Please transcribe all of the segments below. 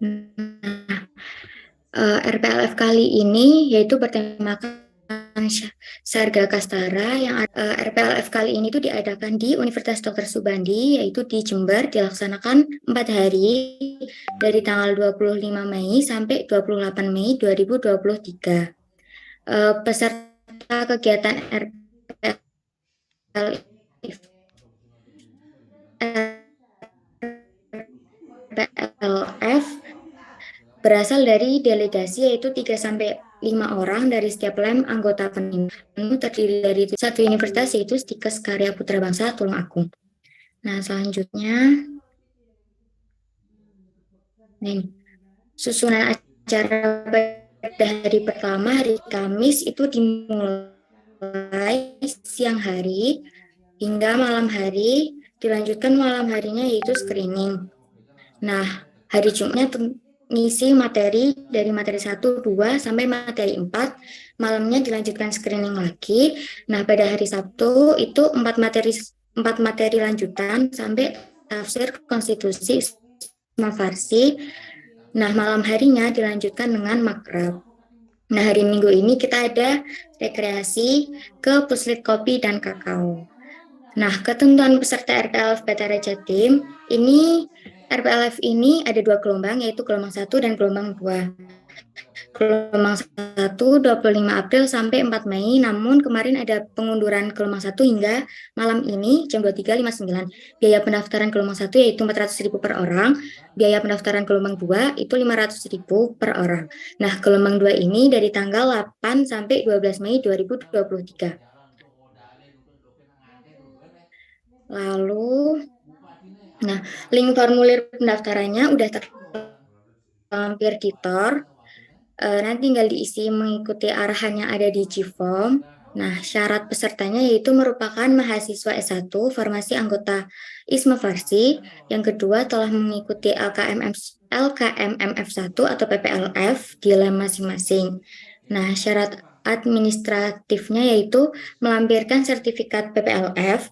Nah, RPLF kali ini yaitu bertemakan Sarga Kastara yang RPLF kali ini tuh diadakan di Universitas Dr. Subandi yaitu di Jember, dilaksanakan 4 hari dari tanggal 25 Mei sampai 28 Mei 2023. Peserta kegiatan RPLF berasal dari delegasi yaitu 3 sampai 5 orang dari setiap lem anggota PEN. Terdiri dari satu universitas yaitu Stikes Karya Putra Bangsa Tulungagung. Nah, selanjutnya nih, susunan acara pada hari pertama, hari Kamis itu dimulai siang hari hingga malam hari, dilanjutkan malam harinya yaitu screening. Nah, hari Jumatnya ngisi materi dari materi 1, 2, sampai materi 4. Malamnya dilanjutkan screening lagi. Nah, pada hari Sabtu itu 4 materi lanjutan sampai tafsir konstitusi Isma Farsi. Nah, malam harinya dilanjutkan dengan makrab. Nah, hari Minggu ini kita ada rekreasi ke Puslit Kopi dan Kakao. Nah, ketentuan peserta RPLF Batara Jatim, ini RPLF ini ada 2 gelombang, yaitu gelombang 1 dan gelombang 2. Gelombang 1 25 April sampai 4 Mei, namun kemarin ada pengunduran gelombang 1 hingga malam ini jam 23.59. Biaya pendaftaran gelombang 1 yaitu 400.000 per orang, biaya pendaftaran gelombang 2 itu 500.000 per orang. Nah, gelombang 2 ini dari tanggal 8 sampai 12 Mei 2023. Lalu, nah, link formulir pendaftarannya udah terlampir di Tor. Nanti tinggal diisi mengikuti arahan yang ada di G-Form. Nah, syarat pesertanya yaitu merupakan mahasiswa S1 farmasi anggota ISMA Farsi. Yang kedua telah mengikuti LKMMF1 atau PPLF di lem masing-masing. Nah, syarat administratifnya yaitu melampirkan sertifikat PPLF.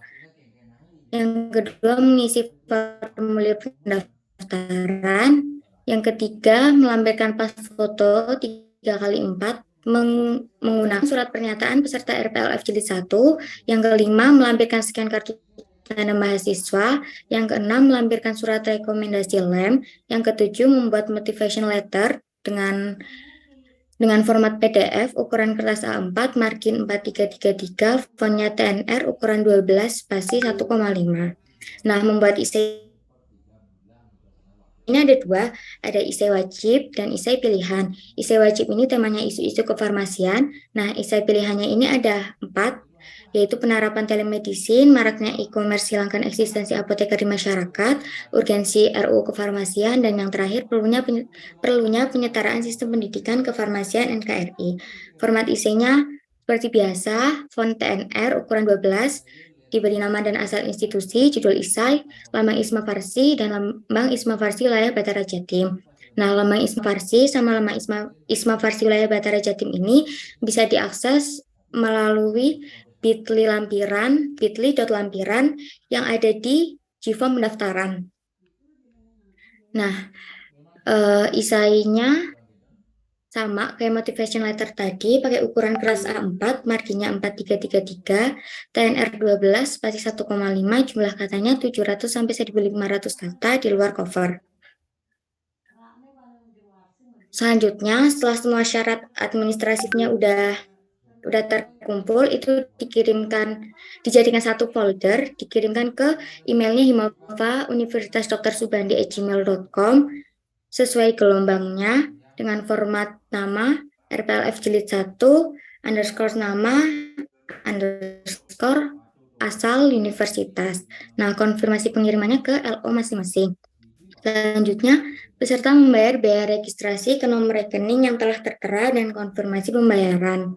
Yang kedua mengisi formulir pendaftaran. Yang ketiga melampirkan pas foto 3x4 menggunakan surat pernyataan peserta RPLF jilid 1. Yang kelima melampirkan scan kartu tanda mahasiswa. Yang keenam melampirkan surat rekomendasi lem. Yang ketujuh membuat motivation letter dengan format PDF ukuran kertas A4 margin 4333, fontnya TNR ukuran 12 spasi 1,5. Nah, membuat essay ini ada 2, ada essay wajib dan essay pilihan. Essay wajib ini temanya isu-isu kefarmasian. Nah, essay pilihannya ini ada 4, yaitu penerapan telemedicine, maraknya e-commerce hilangkan eksistensi apoteker di masyarakat, urgensi RUU kefarmasian, dan yang terakhir perlunya penyetaraan sistem pendidikan kefarmasian NKRI. Format essay-nya seperti biasa, font TNR ukuran 12, diberi nama dan asal institusi, judul isai, lambang Isma Farsi, dan lambang Isma Farsi wilayah Batara Jatim. Nah, lambang Isma Farsi sama lambang Isma Farsi wilayah Batara Jatim ini bisa diakses melalui bit.ly.lampiran yang ada di G-Form pendaftaran. Nah, isainya sama kayak motivation letter tadi, pakai ukuran keras A4, marginnya 4333, TNR 12, spasi 1,5, jumlah katanya 700 sampai 1.500 kata di luar cover. Selanjutnya, setelah semua syarat administratifnya udah terkumpul, itu dijadikan satu folder, dikirimkan ke emailnya himava Universitas Dr. Subandi@gmail.com sesuai gelombangnya dengan format nama RPLF jilid 1 underscore nama underscore asal universitas. Nah, konfirmasi pengirimannya ke LO masing-masing. Selanjutnya, peserta membayar biaya registrasi ke nomor rekening yang telah tertera dan konfirmasi pembayaran.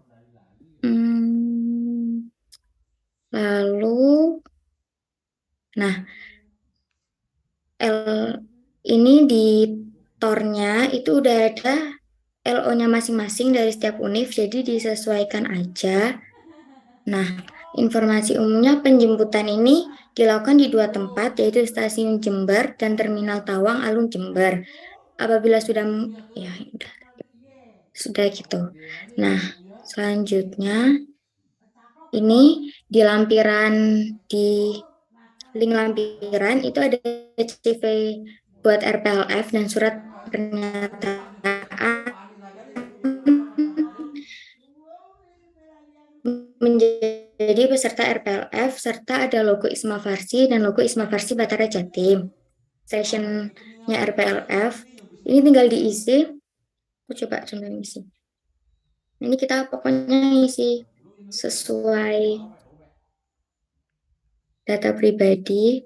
Lalu, nah, ini di tornya itu udah ada LO-nya masing-masing dari setiap univ, jadi disesuaikan aja. Nah, Informasi umumnya penjemputan ini dilakukan di dua tempat, yaitu Stasiun Jember dan Terminal Tawang Alun Jember. Apabila sudah, ya sudah gitu. Nah, selanjutnya ini di lampiran di link lampiran itu ada CV buat RPLF dan surat pernyataan menjadi peserta RPLF serta ada logo Isma Farsi dan logo Isma Farsi Batara Jatim. Sessionnya RPLF ini tinggal diisi. Aku coba coba isi. Ini kita pokoknya isi sesuai data pribadi.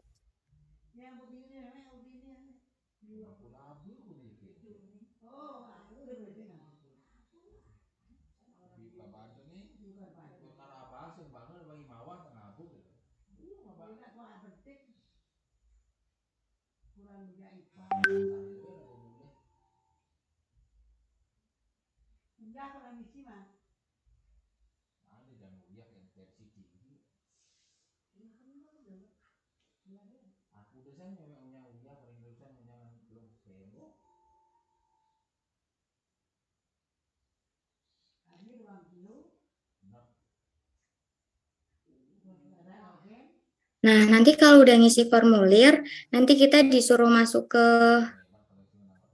Nah, nanti kalau udah ngisi formulir, nanti kita disuruh masuk ke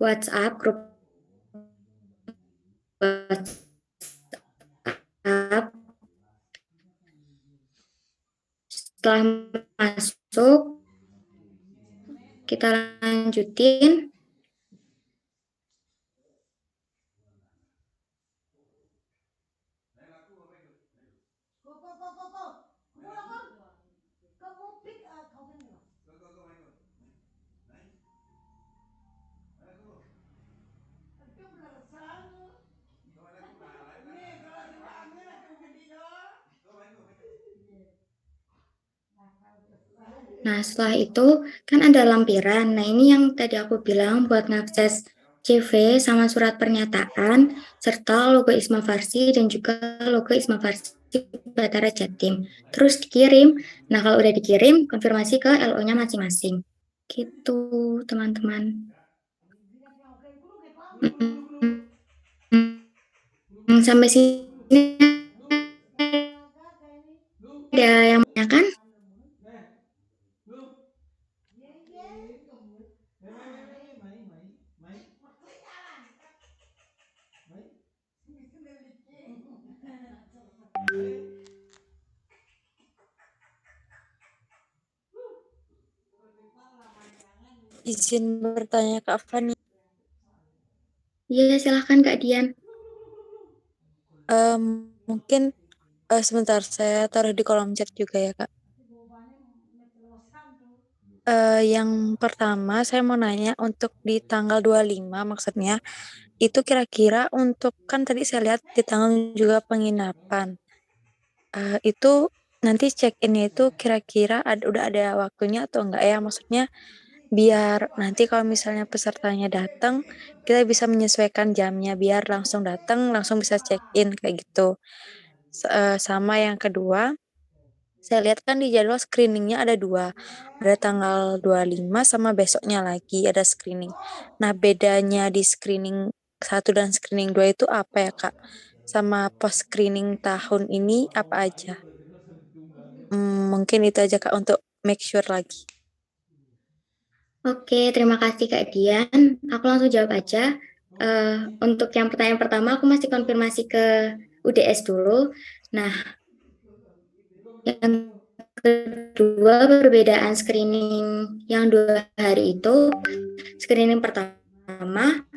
WhatsApp, grup WhatsApp. Setelah masuk, kita lanjutin. Nah, setelah itu kan ada lampiran. Nah, ini yang tadi aku bilang buat ngakses CV sama surat pernyataan, serta logo Isma Farsi dan juga logo Isma Farsi Batara Jatim. Terus dikirim. Nah, kalau udah dikirim, konfirmasi ke LO-nya masing-masing. Gitu, teman-teman. Sampai sini ada yang menanyakan? Izin bertanya Kak Fani. Iya, silahkan Kak Dian. Mungkin sebentar saya taruh di kolom chat juga ya Kak. Yang pertama saya mau nanya untuk di tanggal 25 maksudnya itu kira-kira untuk kan tadi saya lihat di tanggal juga penginapan. Itu nanti check-innya itu kira-kira udah ada waktunya atau enggak ya? Maksudnya biar nanti kalau misalnya pesertanya datang kita bisa menyesuaikan jamnya biar langsung datang langsung bisa check-in kayak gitu. Sama yang kedua, saya lihat kan di jadwal screeningnya ada dua. Ada tanggal 25 sama besoknya lagi ada screening. Nah, bedanya di screening satu dan screening dua itu apa ya, Kak? Sama post screening tahun ini apa aja? Mungkin itu aja, Kak, untuk make sure lagi. Oke, terima kasih Kak Dian. Aku langsung jawab aja. Eh, untuk yang pertanyaan pertama, aku masih konfirmasi ke UDS dulu. Nah, yang kedua, perbedaan screening yang 2 hari itu, screening pertama,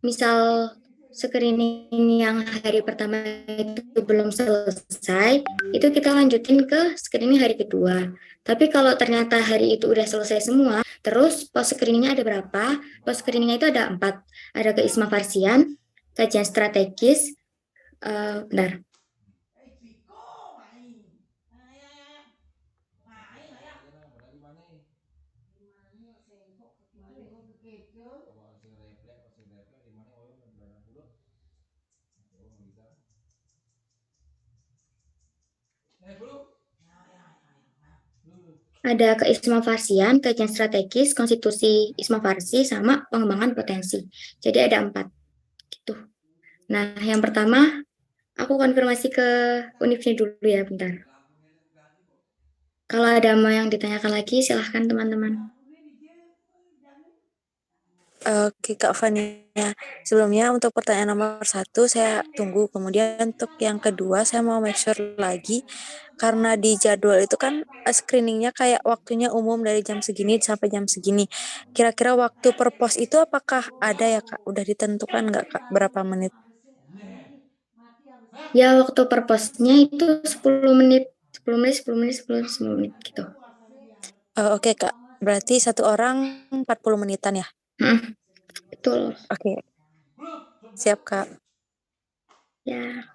misal screening yang hari pertama itu belum selesai, itu kita lanjutin ke screening hari kedua. Tapi kalau ternyata hari itu udah selesai semua, terus post screeningnya ada berapa? Post screeningnya itu ada 4. Ada ke Isma Farsian, kajian strategis, benar. Ada keismafarsian, kajian strategis, konstitusi ismafarsi, sama pengembangan potensi. Jadi ada 4 gitu. Nah, yang pertama aku konfirmasi ke Univnya dulu ya, bentar. Kalau ada mau yang ditanyakan lagi, silahkan teman-teman. Oke, Kak Fania. Sebelumnya untuk pertanyaan nomor satu saya tunggu. Kemudian untuk yang kedua saya mau make sure lagi. Karena di jadwal itu kan screeningnya kayak waktunya umum dari jam segini sampai jam segini. Kira-kira waktu per pos itu apakah ada ya Kak? Udah ditentukan nggak Kak berapa menit? Ya, waktu per posnya itu 10 menit. 10 menit, 10 menit, 10 menit gitu. Oke Kak, berarti satu orang 40 menitan ya? Hmm, betul. Oke, siap Kak. Ya,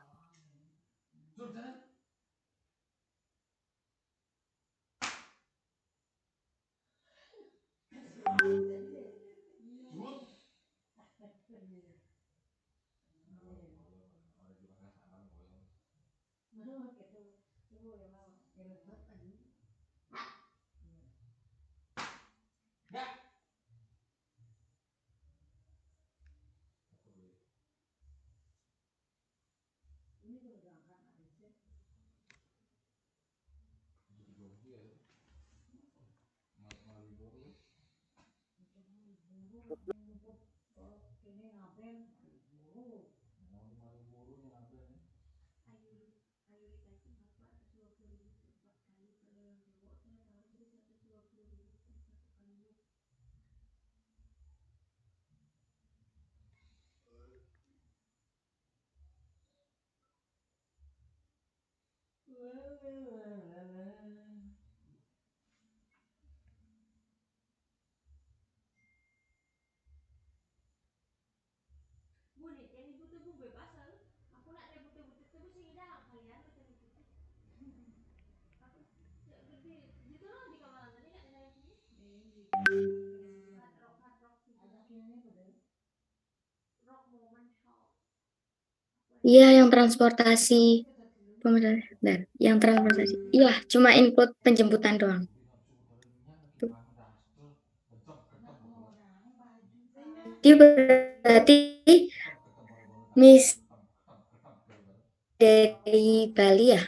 iya yang transportasi. Bentar, yang transportasi. Iya, cuma input penjemputan doang. Tuh. Dia berarti Miss dari Bali ya.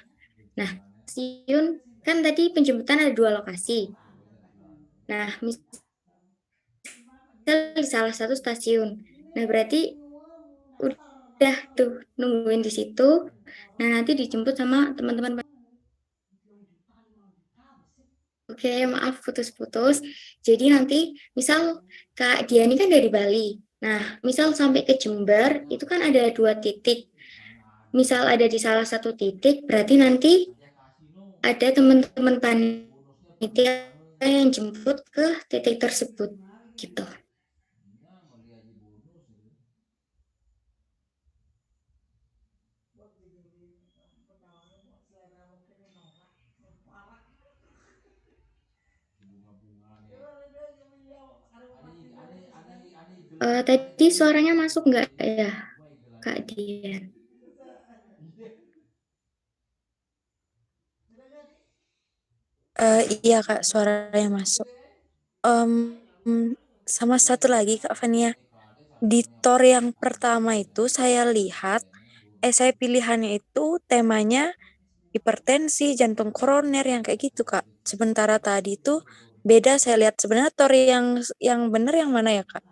Nah, stasiun kan tadi penjemputan ada 2 lokasi. Nah, misal di salah satu stasiun. Nah, berarti udah tuh nungguin di situ. Nah, nanti dijemput sama teman-teman. Oke, maaf putus-putus. Jadi nanti misal Kak Diani kan dari Bali. Nah, misal sampai ke Jember itu kan ada 2 titik. Misal ada di salah satu titik, berarti nanti ada teman-teman panitia yang jemput ke titik tersebut gitu. Tadi suaranya masuk nggak ya, Kak Dian? Iya Kak, suaranya masuk. Em, sama satu lagi Kak Fania. Di tor yang pertama itu saya lihat esai pilihannya itu temanya hipertensi, jantung koroner yang kayak gitu Kak. Sementara tadi itu beda saya lihat sebenarnya tor yang benar yang mana ya Kak?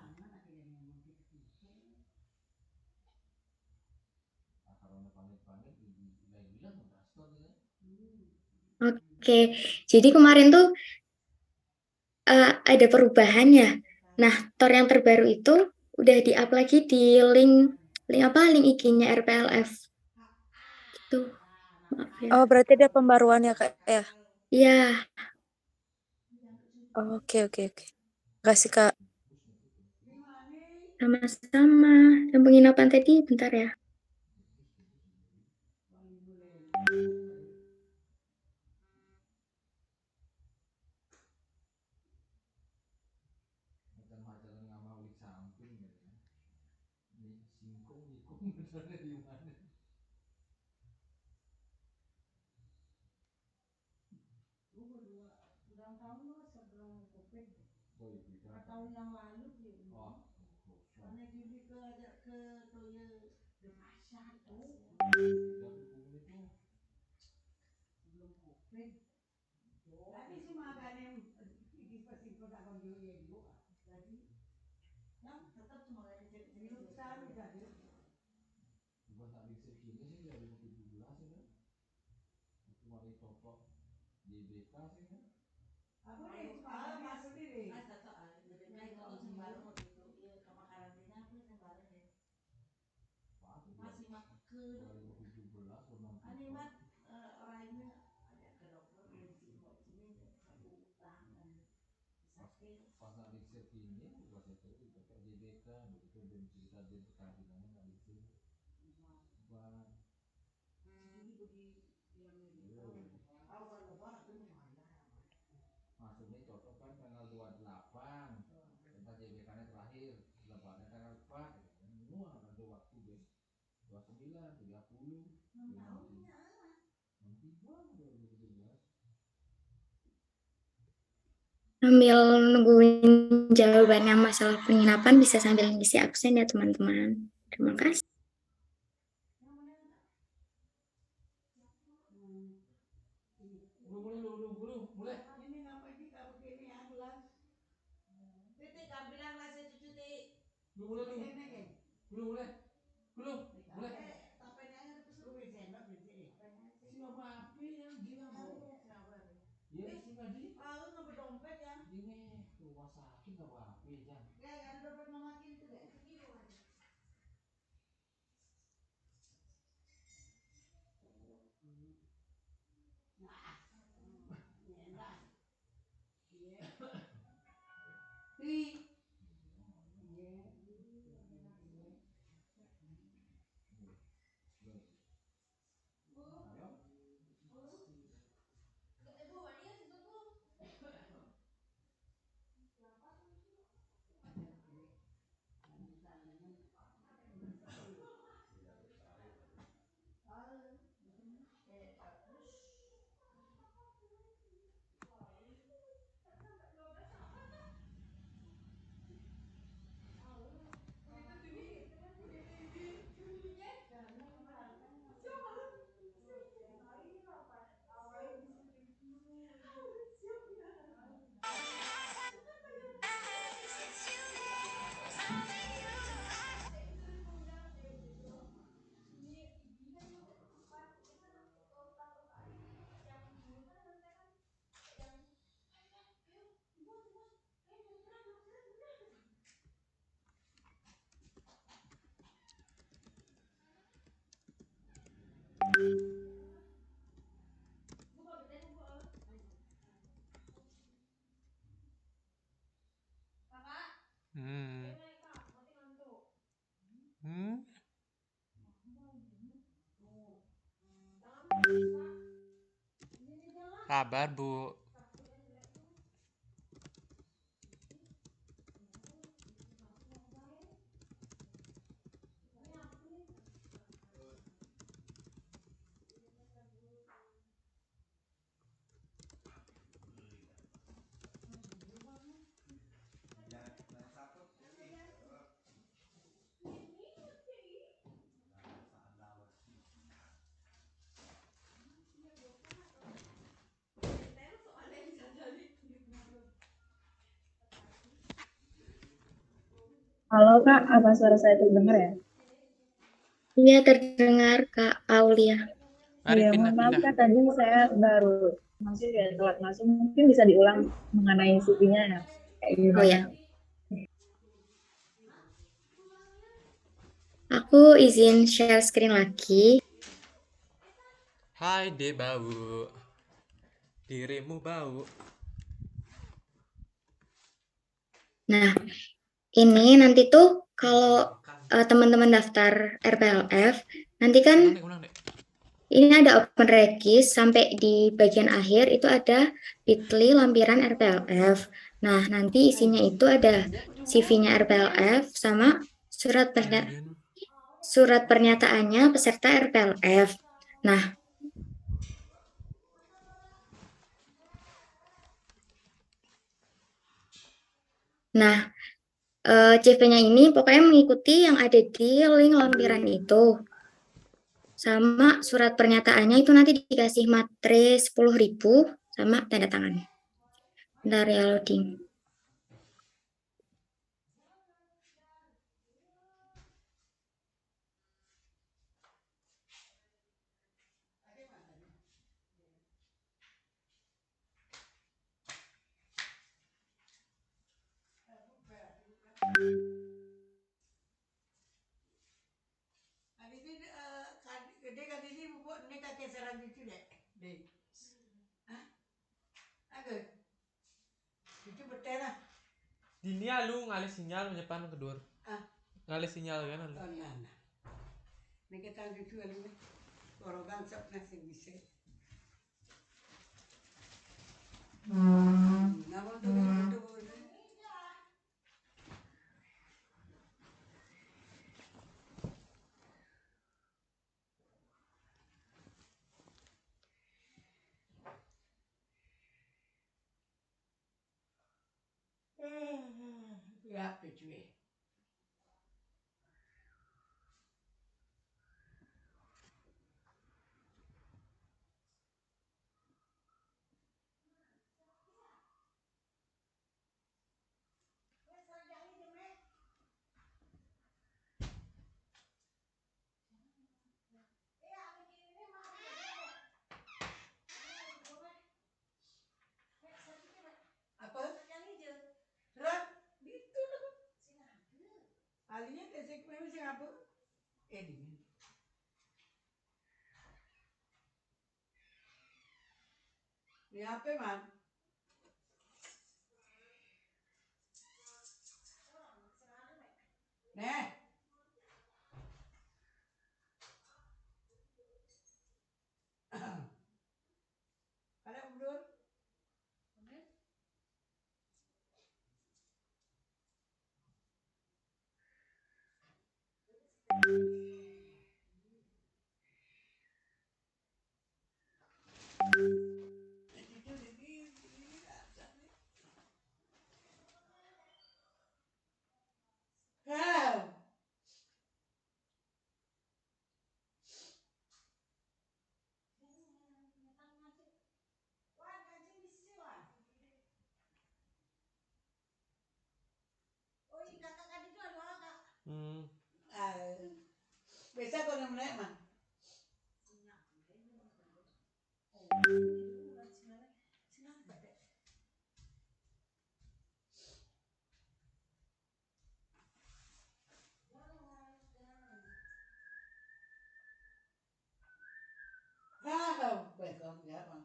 Oke, jadi kemarin tuh ada perubahannya. Nah, tor yang terbaru itu udah di-up lagi di link link apa? Link IG-nya RPLF. Itu, maaf ya. Oh berarti ada pembaruan ya Kak ya? Iya, Oh, oke oke oke. Makasih Kak. sama-sama. Yang penginapan tadi, bentar ya. Sambil nungguin jawabannya masalah penginapan bisa sambil ngisi absen ya teman-teman. Terima kasih. Hmm. Hmm. Kabar, Bu. Halo Kak, apa suara saya terdengar ya? Iya terdengar Kak Aulia. Mari Iya, mohon maaf pindah-pindah. Kak, tadi saya baru masuk ya, telat masuk. Mungkin bisa diulang mengenai CV-nya ya, kayak Oh gimana? ya, aku izin share screen lagi. Hai, De bau. Dirimu bau. Nah, ini nanti tuh kalau teman-teman daftar RPLF, nanti kan Ulang deh, ulang deh. ini ada open regis sampai di bagian akhir itu ada bit.ly lampiran RPLF. Nah, nanti isinya itu ada CV-nya RPLF sama surat pernyataannya peserta RPLF. Nah, Nah, CV-nya ini pokoknya mengikuti yang ada di link lampiran itu. Sama surat pernyataannya itu nanti dikasih materai 10.000 sama tanda tangan. Bentar ya loading. Dini lu ngalih sinyal menyepan kedur. Ngalih sinyal kan lu. Nek kita cucu alu gorogan sap nasi bisa. Namun tuh. Ya cuy. Apa? Rat, gitu loh. Alinya desek memang sing apa? Dingin. Ini apa, Man? Nih. Ada mundur? Bisa kau namanya Man? Betul enggak, Man?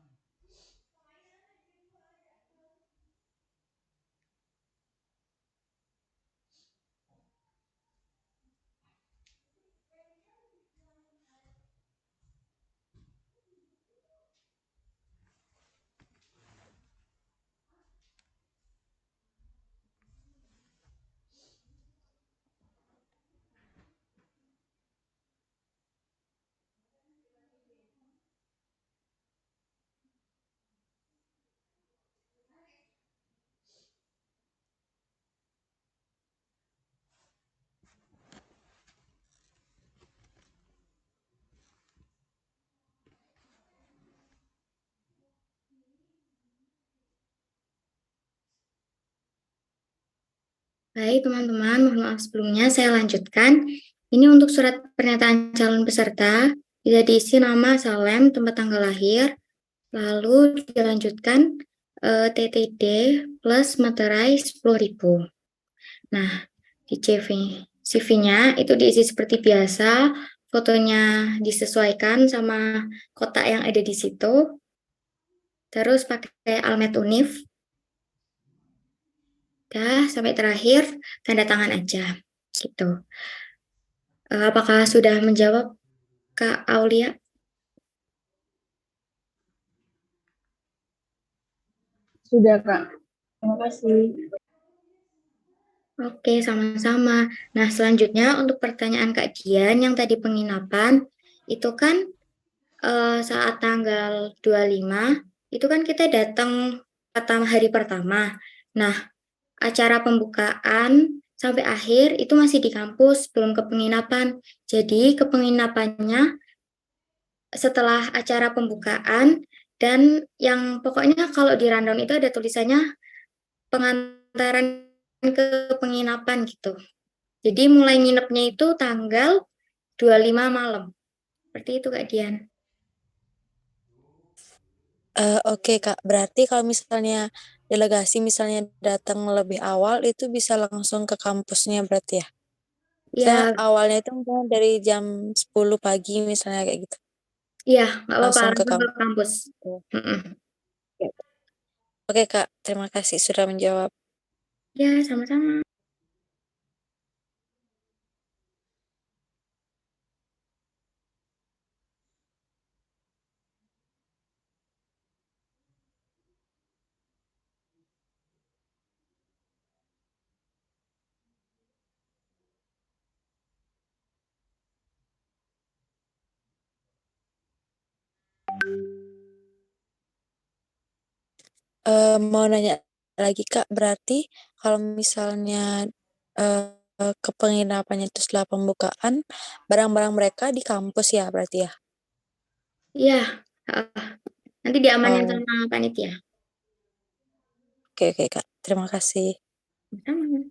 Baik, teman-teman, mohon maaf sebelumnya saya lanjutkan. Ini untuk surat pernyataan calon peserta, tidak diisi nama, salem, tempat tanggal lahir, lalu dilanjutkan TTD plus materai 10.000. Nah, di CV-nya itu diisi seperti biasa, fotonya disesuaikan sama kotak yang ada di situ, terus pakai almet univ. Dah, sampai terakhir tanda tangan aja, gitu. Apakah sudah menjawab, Kak Aulia? Sudah, Kak. Terima kasih. Oke, sama-sama. Nah, selanjutnya untuk pertanyaan Kak Dian yang tadi penginapan, itu kan saat tanggal 25, itu kan kita datang hari pertama. Nah, acara pembukaan sampai akhir itu masih di kampus, belum ke penginapan. Jadi ke penginapannya setelah acara pembukaan, dan yang pokoknya kalau di rundown itu ada tulisannya pengantaran ke penginapan gitu. Jadi mulai nginepnya itu tanggal 25 malam. Seperti itu Kak Dian. Oke Kak, berarti kalau misalnya delegasi misalnya datang lebih awal itu bisa langsung ke kampusnya berarti ya? Saya Ya, awalnya itu misalnya dari jam 10 pagi misalnya kayak gitu. iya, nggak apa-apa, Langsung ke langsung ke kampus. kampus. Mm-mm. Oke Kak, terima kasih sudah menjawab. Ya, sama-sama. Mau nanya lagi Kak, berarti kalau misalnya ke penginapannya itu setelah pembukaan, barang-barang mereka di kampus ya berarti ya? Iya, nanti diamanin Oh, sama panitia. oke oke Kak, terima kasih. Sama.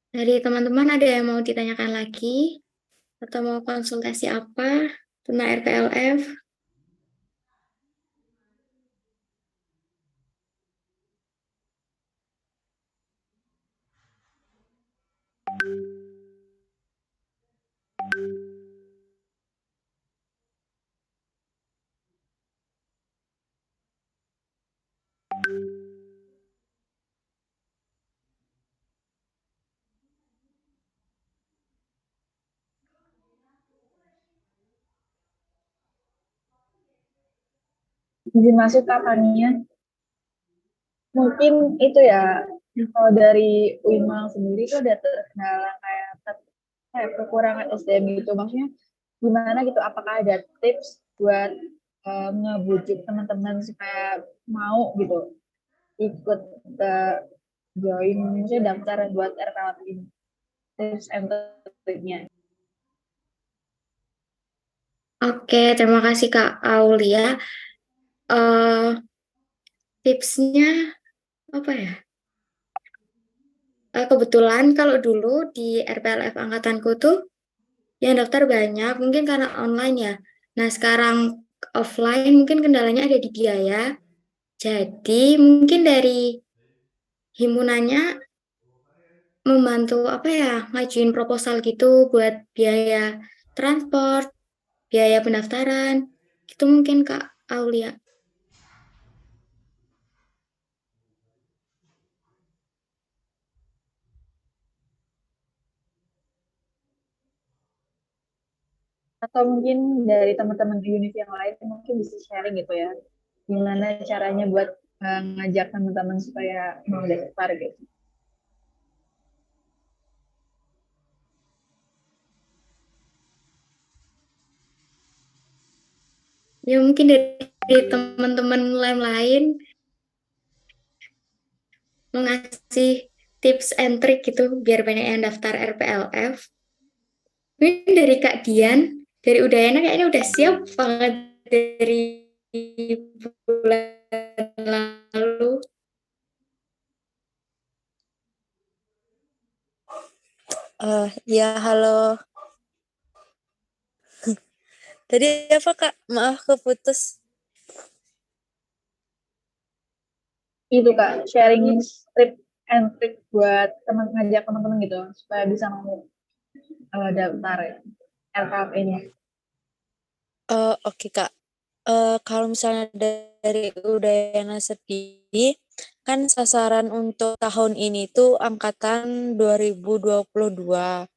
Dari teman-teman ada yang mau ditanyakan lagi? Atau mau konsultasi apa tentang RPLF? Izin masuk kapannya? Mungkin itu ya, kalau dari Uimang sendiri itu ada terkendala kayak kekurangan SDM gitu. Maksudnya gimana gitu? Apakah ada tips buat ngebujuk teman-teman supaya mau gitu ikut uh, join, maksudnya daftar buat RKLP ini? Tips and triknya. Oke, terima kasih Kak Aulia. Eh tipsnya apa ya? Kebetulan kalau dulu di RPLF angkatanku tuh yang daftar banyak, mungkin karena online ya. Nah, sekarang offline mungkin kendalanya ada di biaya. Jadi mungkin dari himpunannya membantu apa ya, ngajuin proposal gitu buat biaya transport, biaya pendaftaran. Itu mungkin Kak Aulia. Atau mungkin dari teman-teman univ yang lain mungkin bisa sharing gitu ya. Gimana caranya buat ngajak teman-teman supaya mau daftar gitu. Ya mungkin dari teman-teman lain mau ngasih tips and trick gitu biar banyak yang daftar RPLF. Mungkin dari Kak Dian, dari Udayana kayaknya udah siap banget dari bulan lalu. Ya halo. Tadi apa Kak? Maaf keputus. Itu Kak, sharing tip and trick buat ngajak teman-teman gitu supaya bisa mau daftar RKP ini. Oke Kak. Kalau misalnya dari Udayana sendiri, kan sasaran untuk tahun ini tuh angkatan 2022.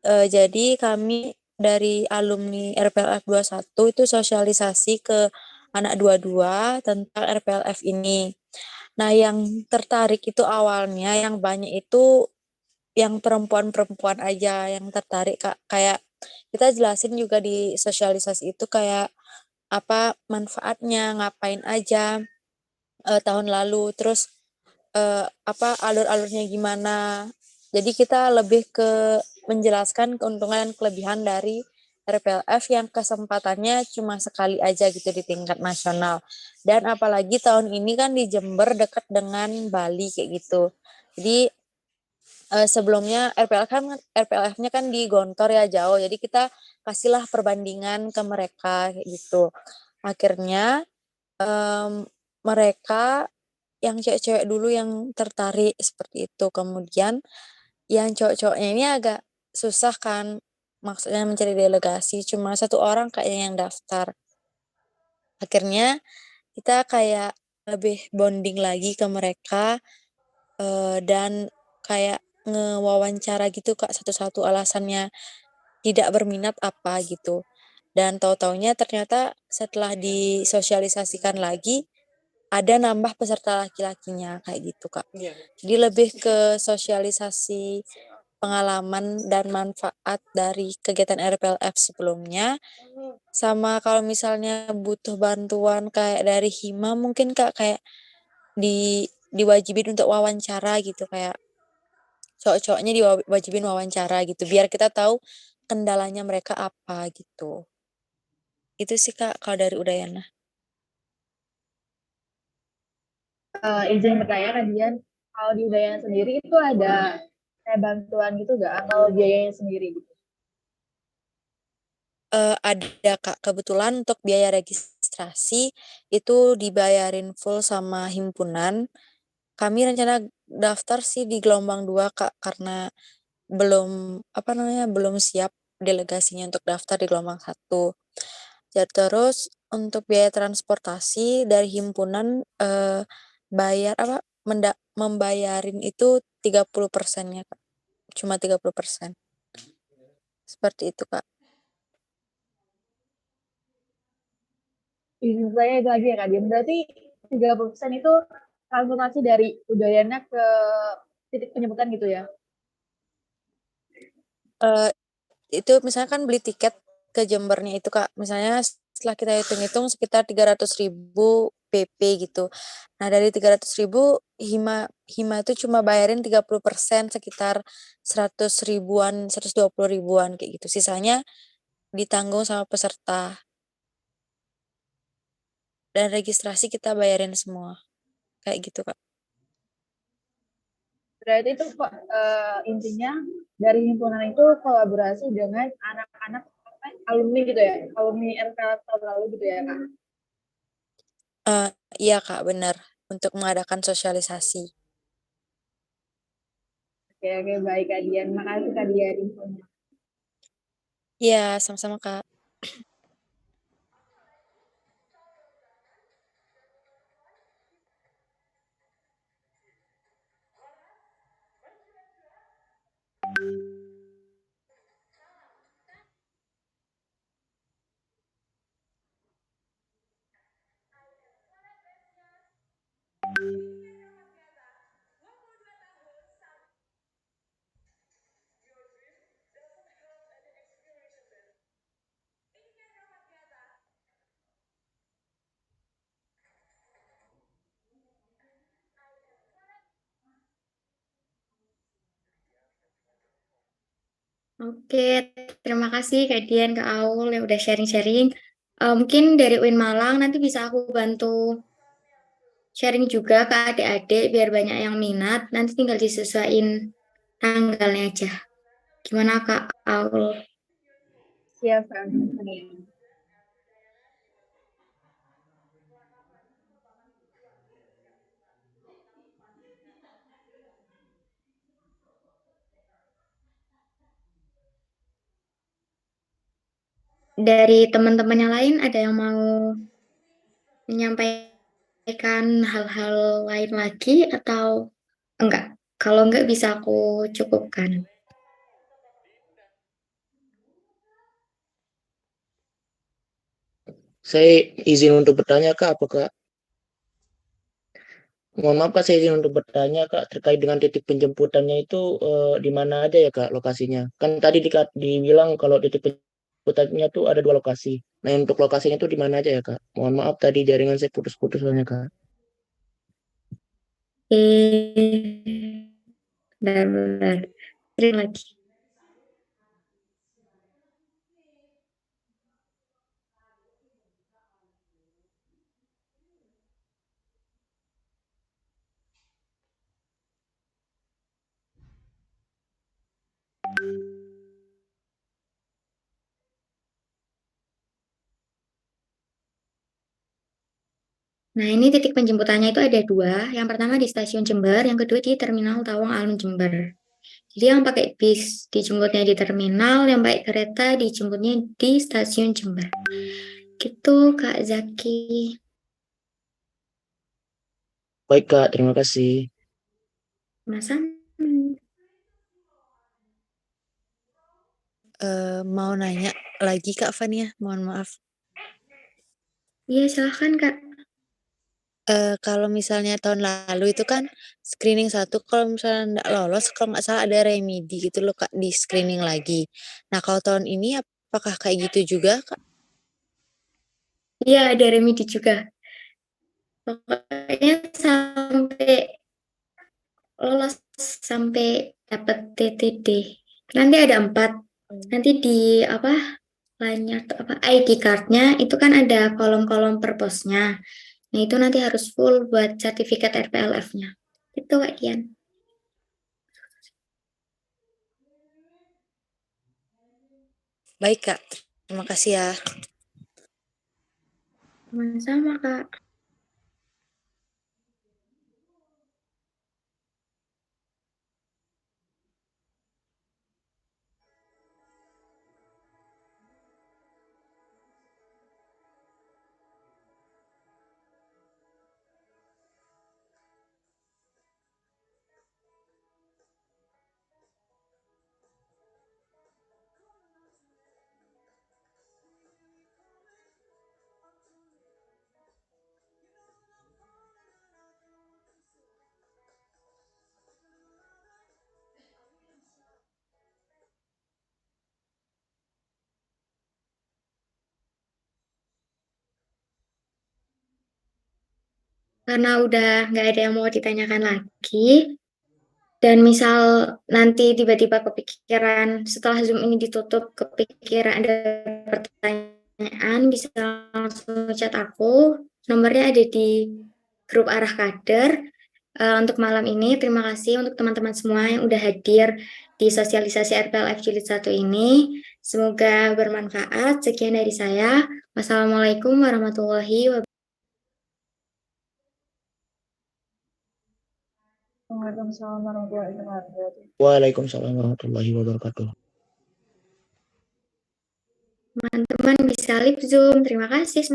Jadi kami dari alumni RPLF 21 itu sosialisasi ke anak 22 tentang RPLF ini. Nah, yang tertarik itu awalnya yang banyak itu yang perempuan-perempuan aja yang tertarik, Kak. Kayak kita jelasin juga di sosialisasi itu kayak apa manfaatnya, ngapain aja tahun lalu, terus apa alur-alurnya gimana. Jadi kita lebih ke menjelaskan keuntungan dan kelebihan dari RPLF yang kesempatannya cuma sekali aja gitu di tingkat nasional. Dan apalagi tahun ini kan di Jember dekat dengan Bali kayak gitu. Jadi sebelumnya RPLF-nya kan di Gontor ya jauh. Jadi kita kasihlah perbandingan ke mereka kayak gitu. Akhirnya mereka yang cewek-cewek dulu yang tertarik seperti itu. Kemudian yang cowok-cowoknya ini agak susah kan, maksudnya mencari delegasi. Cuma satu orang kayaknya yang daftar. Akhirnya kita kayak lebih bonding lagi ke mereka dan kayak ngewawancara gitu Kak satu-satu alasannya tidak berminat apa gitu. Dan tahu-taunya ternyata setelah disosialisasikan lagi ada nambah peserta laki-lakinya kayak gitu Kak. Jadi lebih ke sosialisasi pengalaman dan manfaat dari kegiatan RPLF sebelumnya. Sama kalau misalnya butuh bantuan kayak dari Hima mungkin Kak kayak diwajibin untuk wawancara gitu kayak cowok-cowoknya diwajibin wawancara gitu biar kita tahu kendalanya mereka apa gitu. Itu sih Kak kalau dari Udayana. Izin bertanya Kak Dian, kalau di Udayana sendiri itu ada kayak bantuan gitu nggak atau biayanya sendiri gitu? Ada Kak, kebetulan untuk biaya registrasi itu dibayarin full sama himpunan. Kami rencana daftar sih di gelombang 2 Kak, karena belum, apa namanya, belum siap delegasinya untuk daftar di gelombang 1. Ya terus untuk biaya transportasi dari himpunan, bayar apa, membayarin itu 30%-nya Kak, cuma 30%. Seperti itu Kak. Izin saya itu lagi ya Kak Dian, berarti 30% itu transportasi dari Udayana ke titik penyebutan gitu ya? Eh, itu misalnya kan beli tiket ke Jembernya itu Kak, misalnya setelah kita hitung-hitung sekitar 300.000 PP gitu. Nah dari 300.000 Hima Hima itu cuma bayarin 30% sekitar 100 ribuan, 120 ribuan kayak gitu. Sisanya ditanggung sama peserta dan registrasi kita bayarin semua kayak gitu Kak. Berarti itu intinya dari himpunan itu kolaborasi dengan anak-anak alumni gitu ya, alumni RPL tahun lalu gitu ya Kak? Eh, iya Kak benar untuk mengadakan sosialisasi. Oke, oke, baik Kak Dian. Makasih Kak Dian infonya. Iya sama-sama Kak. Oke, terima kasih Kak Dian, Kak Aul yang udah sharing-sharing. Mungkin dari UIN Malang nanti bisa aku bantu sharing juga ke adik-adik biar banyak yang minat. Nanti tinggal disesuaiin tanggalnya aja. Gimana Kak Aul? Siap, Kak. Dari teman-teman yang lain ada yang mau menyampaikan hal-hal lain lagi atau enggak? Kalau enggak bisa aku cukupkan. Saya izin untuk bertanya Kak, apakah mohon maaf Kak, saya izin untuk bertanya Kak terkait dengan titik penjemputannya itu di mana aja ya Kak lokasinya? Kan tadi dibilang kalau titik penjemputannya tuh ada 2 lokasi. Nah untuk lokasinya tuh di mana aja ya Kak? Mohon maaf tadi jaringan saya putus-putus soalnya Kak. Benar-benar. Terima lagi. Nah, ini titik penjemputannya itu ada 2. Yang pertama di stasiun Jember, yang kedua di Terminal Tawang Alun Jember. Jadi yang pakai bis dijemputnya di terminal, yang pakai kereta dijemputnya di stasiun Jember. Gitu, Kak Zaki. Baik Kak, terima kasih. Masa? Mau nanya lagi Kak Fania, mohon maaf. Iya, silahkan, Kak. Kalau misalnya tahun lalu itu kan screening 1, kalau misalnya nggak lolos, kalau nggak salah ada remedi gitu loh Kak, di screening lagi. Nah kalau tahun ini apakah kayak gitu juga Kak? Iya, ada remedi juga. Pokoknya sampai lolos, sampai dapat TTD. Nanti ada 4. Nanti di apa lainnya apa ID card-nya itu kan ada kolom-kolom per posnya. Nah, itu nanti harus full buat sertifikat RPLF-nya. Itu Kak Dian. Baik Kak, terima kasih ya. Sama-sama, Kak. Karena udah nggak ada yang mau ditanyakan lagi, dan misal nanti tiba-tiba kepikiran setelah Zoom ini ditutup, kepikiran ada pertanyaan, bisa langsung chat aku. Nomornya ada di grup arah kader. Untuk malam ini, terima kasih untuk teman-teman semua yang udah hadir di sosialisasi RPLF Jilid 1 ini. Semoga bermanfaat. Sekian dari saya. Wassalamualaikum warahmatullahi wabarakatuh. Waalaikumsalam warahmatullahi wabarakatuh. Waalaikumsalam warahmatullahi wabarakatuh. Teman-teman bisa live Zoom. Terima kasih.